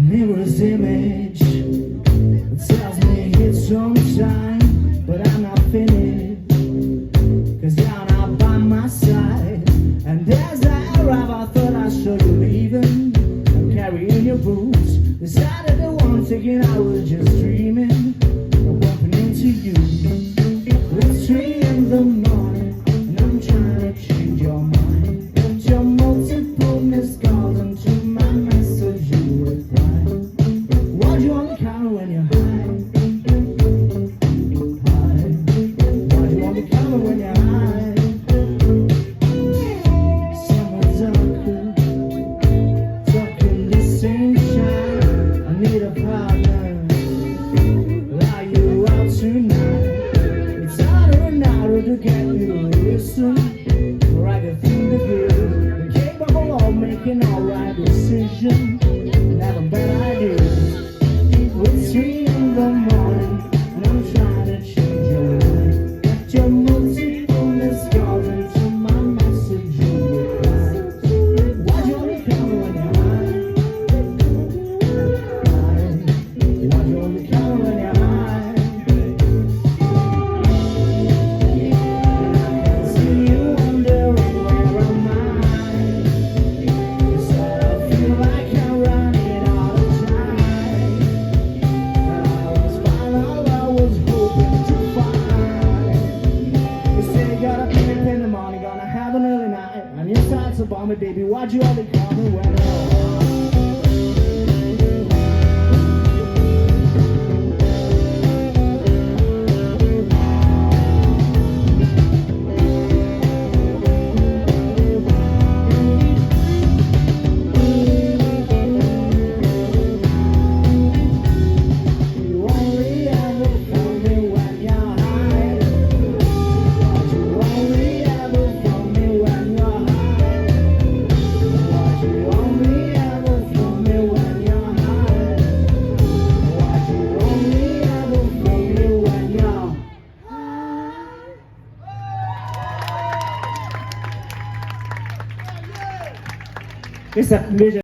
Mirror's image tells me it's some time, but I'm not finished, cause you're not by my side. And as I arrive, I thought I saw you leaving. I'm carrying your boots, decided the one thinking I was just dreaming. I'm bumping into you. It's 3 in the morning, and I'm trying to change your mind. But your multiple missed calls into my message you reply. Why'd you on the counter when you're high? Why'd you on the counter when you're high? Someone's uncle, stuck in the same shine. I need a partner, lie you out tonight. It's harder and harder to get you to listen, or I can think of you. You're capable of making all right decisions and having better ideas. It's 3 in the morning, and I'm trying to change your mind. But your multiple missed calls into my message you reply. Why'd you only call me when you're high? Why'd you only call me when you're high? And I can see you wondering where am I? 'Cause I feel like I'm running all the time. And your thoughts about me, baby. Why'd you only call me when I'm you only ever call me when you're high? You only ever call me when you're Esa